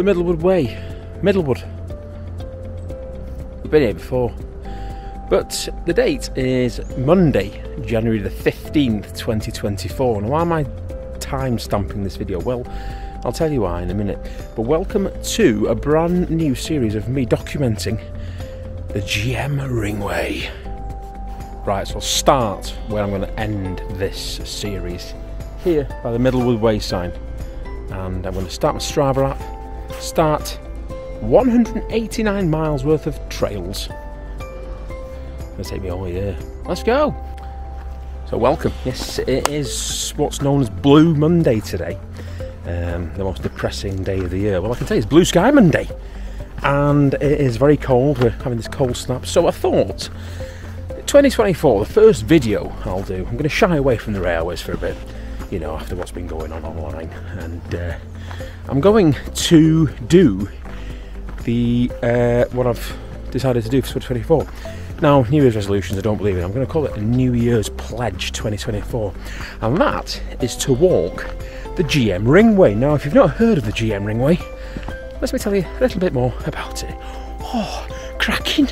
Middlewood Way. Middlewood. We've been here before. But the date is Monday, January the 15th, 2024. Now, why am I time stamping this video? Well, I'll tell you why in a minute. But welcome to a brand new series of me documenting the GM Ringway. Right, so I'll start where I'm going to end this series, here by the Middlewood Way sign. And I'm going to start my Strava app, start 189 miles worth of trails. It's going to take me all year. Let's go! So welcome. Yes, it is what's known as Blue Monday today. The most depressing day of the year. Well, I can tell you it's Blue Sky Monday. And it is very cold. We're having this cold snap. So I thought, 2024, the first video I'll do, I'm going to shy away from the railways for a bit, you know, after what's been going on online. And I'm going to do the what I've decided to do for 2024. Now, New Year's resolutions, I don't believe in. I'm going to call it a New Year's Pledge 2024. And that is to walk the GM Ringway. Now, if you've not heard of the GM Ringway, let me tell you a little bit more about it. Oh, cracking!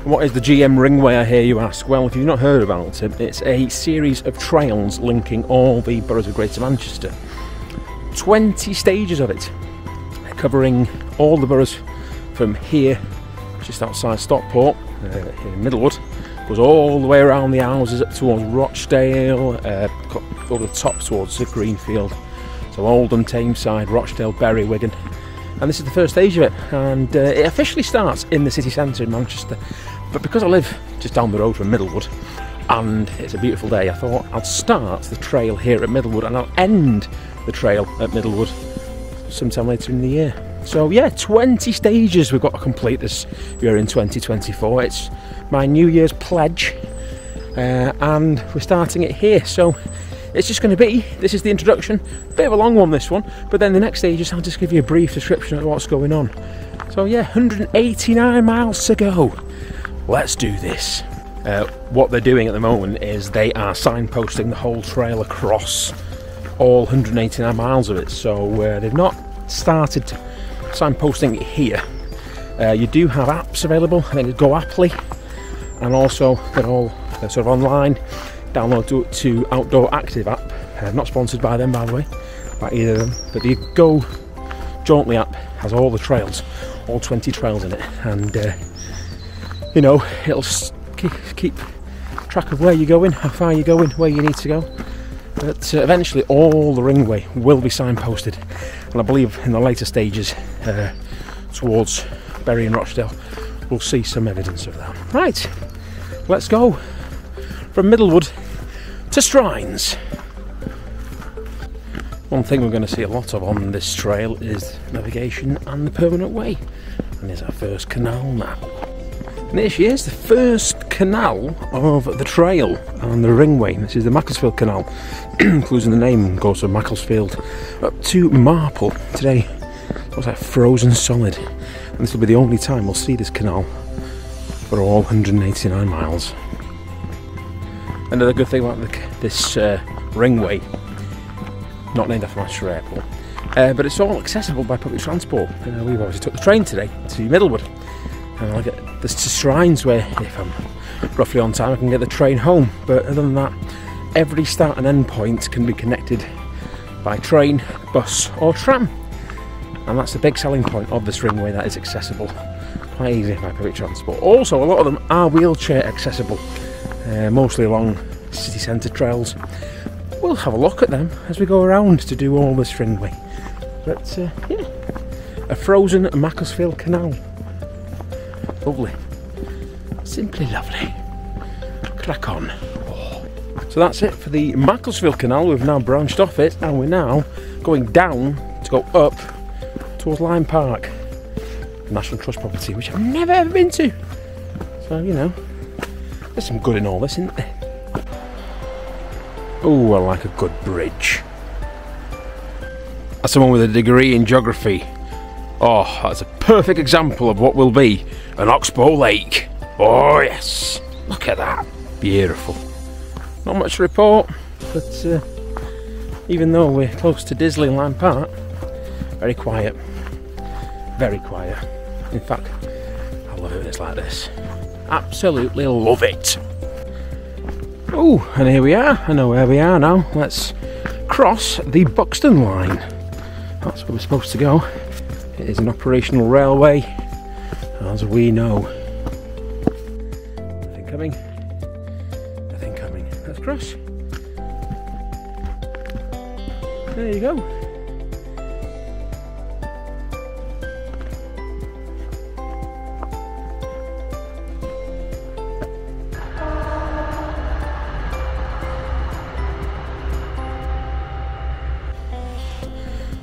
What is the GM Ringway, I hear you ask? Well, if you've not heard about it, it's a series of trails linking all the boroughs of Greater Manchester. 20 stages of it, covering all the boroughs from here, just outside Stockport, in Middlewood, goes all the way around the houses up towards Rochdale, over the top towards the Greenfield. So Oldham, Tameside, Rochdale, Bury, Wigan. And this is the first stage of it, and it officially starts in the city centre in Manchester. But because I live just down the road from Middlewood, and it's a beautiful day, I thought I'd start the trail here at Middlewood and I'll end the trail at Middlewood sometime later in the year. So yeah, 20 stages we've got to complete this year in 2024. It's my New Year's pledge, and we're starting it here. So it's just going to be, this is the introduction, bit of a long one this one, but then the next stages I'll just give you a brief description of what's going on. So yeah, 189 miles to go. Let's do this. What they're doing at the moment is they are signposting the whole trail across all 189 miles of it. So they've not started signposting it here. You do have apps available. I think it's Go Apply, and also they're sort of online. Download to Outdoor Active app. Not sponsored by them, by the way, by either of them. But the Go Jauntly app has all the trails, all 20 trails in it, and you know, it'll keep track of where you're going, how far you're going, where you need to go. But eventually all the Ringway will be signposted, and I believe in the later stages towards Bury and Rochdale we'll see some evidence of that. Right, let's go from Middlewood to Strines. One thing we're going to see a lot of on this trail is navigation and the permanent way. And here's our first canal now. And here she is, the first canal of the trail on the Ringway. This is the Macclesfield Canal, including the name, goes from Macclesfield up to Marple. Today looks like frozen solid, and this will be the only time we'll see this canal for all 189 miles. Another good thing about this Ringway, not named after Manchester Airport, but it's all accessible by public transport. We've obviously took the train today to Middlewood, and I'll get this to Strines, where if I'm roughly on time I can get the train home. But other than that, every start and end point can be connected by train, bus or tram, and that's the big selling point of this Ringway, that is accessible quite easily by public transport. Also, a lot of them are wheelchair accessible, mostly along city centre trails. We'll have a look at them as we go around to do all this Ringway. But yeah, a frozen Macclesfield Canal. Lovely, simply lovely. Crack on. Oh. So that's it for the Macclesfield Canal. We've now branched off it, and we're now going down to go up towards Lyme Park, National Trust property, which I've never ever been to. So you know, there's some good in all this, isn't there? Oh, I like a good bridge. As someone with a degree in geography, oh, that's a perfect example of what will be an oxbow lake. Oh yes, look at that, beautiful. Not much to report, but even though we're close to Disley and Lyme Park, Very quiet. Very quiet. In fact, I love it when it's like this. Absolutely love it. Oh, and here we are. I know where we are now. Let's cross the Buxton line. That's where we're supposed to go. It is an operational railway, as we know. Nothing coming. Nothing coming. Let's cross. There you go.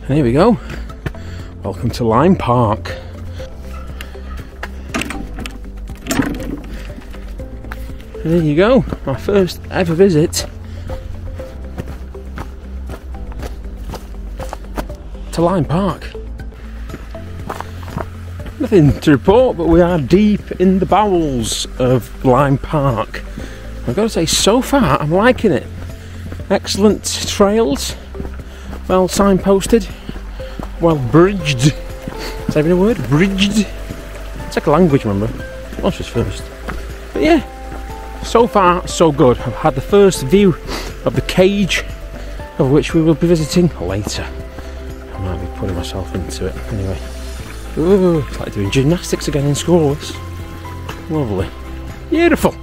And here we go. Welcome to Lyme Park. And there you go. My first ever visit to Lyme Park. Nothing to report, but we are deep in the bowels of Lyme Park. I've got to say, so far I'm liking it. Excellent trails. Well signposted, well bridged. Is that even a word? Bridged? It's like a language, remember? What's just first? But yeah, so far so good. I've had the first view of the cage, of which we will be visiting later. I might be putting myself into it anyway. Ooh, it's like doing gymnastics again in school. This. Lovely. Beautiful.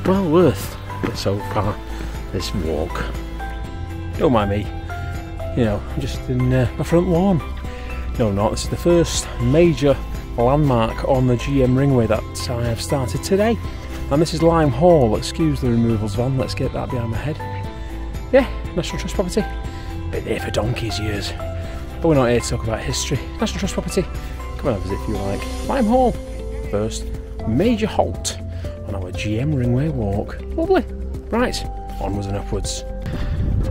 Well worth it so far, this walk. Don't mind me. You know, I'm just in my front lawn. No, not. This is the first major landmark on the GM Ringway that I have started today. And this is Lyme Hall. Excuse the removals van. Let's get that behind my head. Yeah, National Trust property. Been here for donkey's years. But we're not here to talk about history. National Trust property. Come and visit if you like. Lyme Hall. First major halt on our GM Ringway walk. Lovely. Right, onwards and upwards.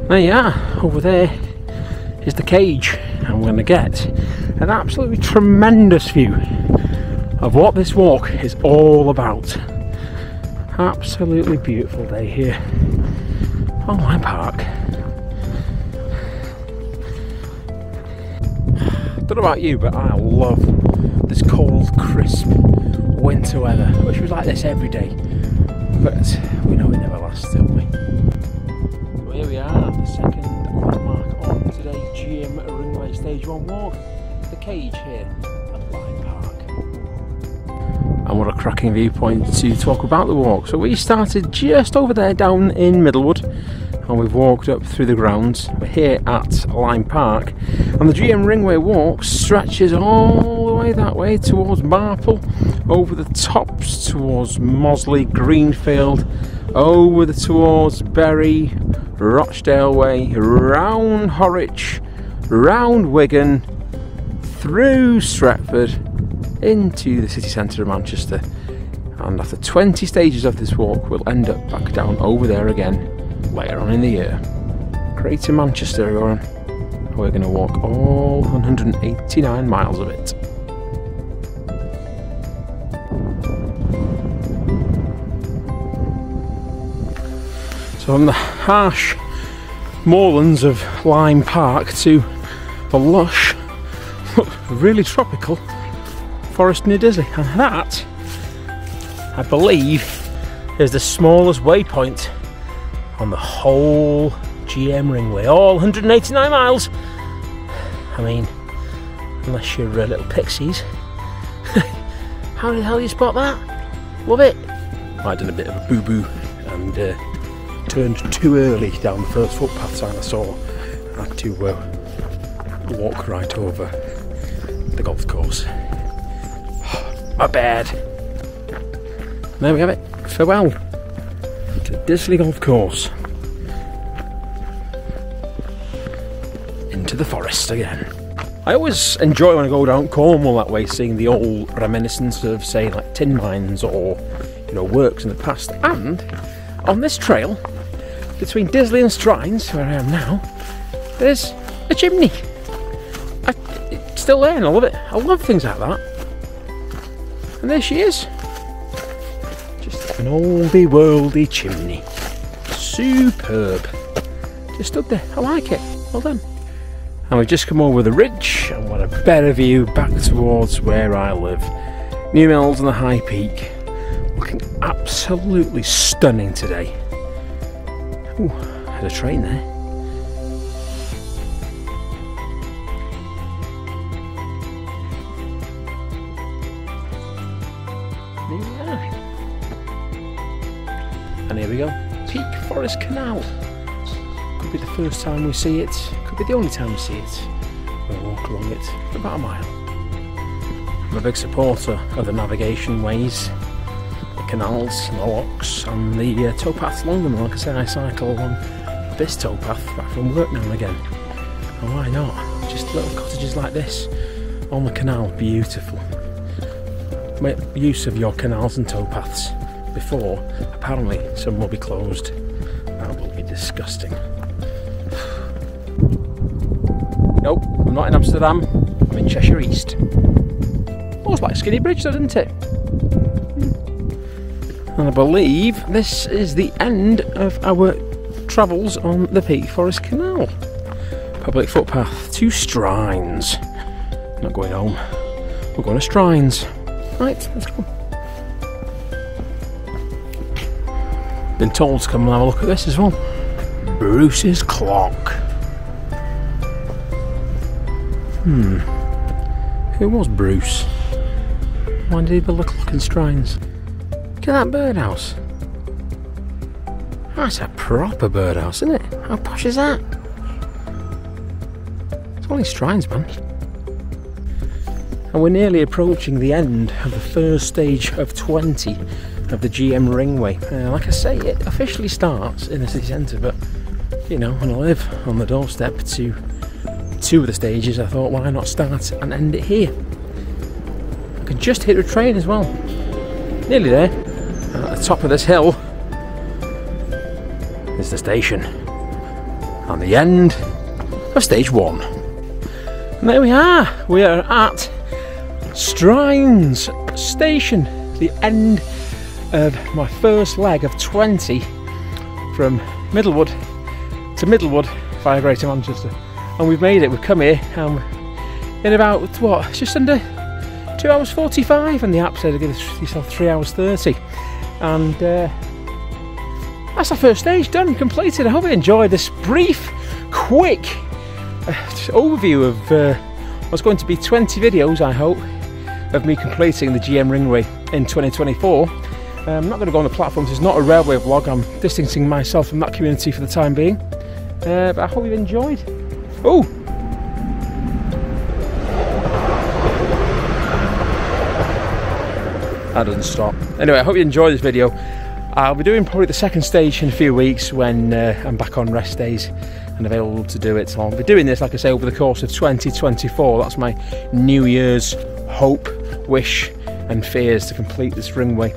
There you are. Over there is the cage, and we're going to get an absolutely tremendous view of what this walk is all about. Absolutely beautiful day here on Lyme Park. Don't know about you, but I love this cold, crisp winter weather. I wish it was like this every day, but we know it never lasts, don't we? So here we are, the second landmark on today's GM Ringway Stage 1 walk, the cage here at Lyme Park. And what a cracking viewpoint to talk about the walk. So we started just over there down in Middlewood, and we've walked up through the grounds. We're here at Lyme Park, and the GM Ringway walk stretches all the way that way towards Marple, over the tops towards Mosley, Greenfield, over towards Bury, Rochdale Way, round Horwich, round Wigan, through Stretford, into the city centre of Manchester. And after 20 stages of this walk, we'll end up back down over there again later on in the year. Greater Manchester, everyone. We're going to walk all 189 miles of it. So from the harsh moorlands of Lyme Park to the lush, really tropical forest near Disley, and that, I believe, is the smallest waypoint on the whole GM Ringway, all 189 miles. I mean, unless you're little pixies. How the hell do you spot that? Love it. I'd done a bit of a boo-boo and turned too early down the first footpath sign I saw. I had to walk right over the golf course. My bad. There we have it. Farewell to Disley Golf Course. Into the forest again. I always enjoy when I go down Cornwall that way, seeing the old reminiscence of, say, like tin mines or, you know, works in the past. And on this trail between Disley and Strines, where I am now, there's a chimney. It's still there, and I love it. I love things like that. And there she is. Just an oldie worldy chimney. Superb. Just stood there. I like it. Well done. And we've just come over the ridge and what a better view back towards where I live. New Mills and the High Peak. Looking absolutely stunning today. Ooh, had a train there. Yeah. And here we go, Peak Forest Canal. Could be the first time we see it, could be the only time we see it. We'll walk along it for about a mile. I'm a big supporter of the navigation ways, the canals, the locks and the towpaths along them. Like I say, I cycle along this towpath back from work now and again. And why not? Just little cottages like this on the canal, beautiful. Make use of your canals and towpaths before, apparently, some will be closed. That will be disgusting. Nope, I'm not in Amsterdam, I'm in Cheshire East. Oh, it's like Skinny Bridge though, isn't it? And I believe this is the end of our travels on the Peak Forest Canal. Public footpath to Strines. Not going home, we're going to Strines. Right, let's go. Been told to come and have a look at this as well. Bruce's clock. Who was Bruce? Why did he build a clock in Strines? Look at that birdhouse. That's a proper birdhouse, isn't it? How posh is that? It's only Strines, man. And we're nearly approaching the end of the first stage of 20 of the GM Ringway. Like I say, it officially starts in the city centre, but you know, when I live on the doorstep to two of the stages, I thought, why not start and end it here? I could just hit a train as well. Nearly there. And at the top of this hill is the station. And the end of stage 1. And there we are. We are at Strines Station, the end of my first leg of 20 from Middlewood to Middlewood via Greater Manchester. And we've made it, we've come here in about, what, just under 2 hours 45, and the app said to give yourself 3 hours 30. And that's our first stage done, completed. I hope you enjoyed this brief, quick overview of what's going to be 20 videos, I hope, of me completing the GM Ringway in 2024. I'm not going to go on the platforms, it's not a railway vlog, I'm distancing myself from that community for the time being. But I hope you've enjoyed. Oh! That doesn't stop. Anyway, I hope you enjoyed this video. I'll be doing probably the second stage in a few weeks when I'm back on rest days and available to do it. So I'll be doing this, like I say, over the course of 2024. That's my New Year's hope, wish and fears, to complete this Ringway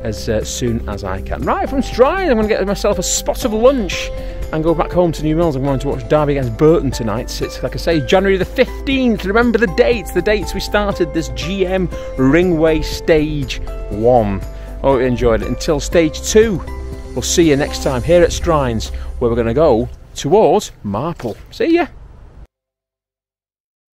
as soon as I can. Right, from Strines, I'm going to get myself a spot of lunch and go back home to New Mills. I'm going to watch Derby against Burton tonight. It's, like I say, January the 15th. Remember the dates we started this GM Ringway Stage 1. Hope you enjoyed it. Until Stage 2, we'll see you next time here at Strines, where we're going to go towards Marple. See ya!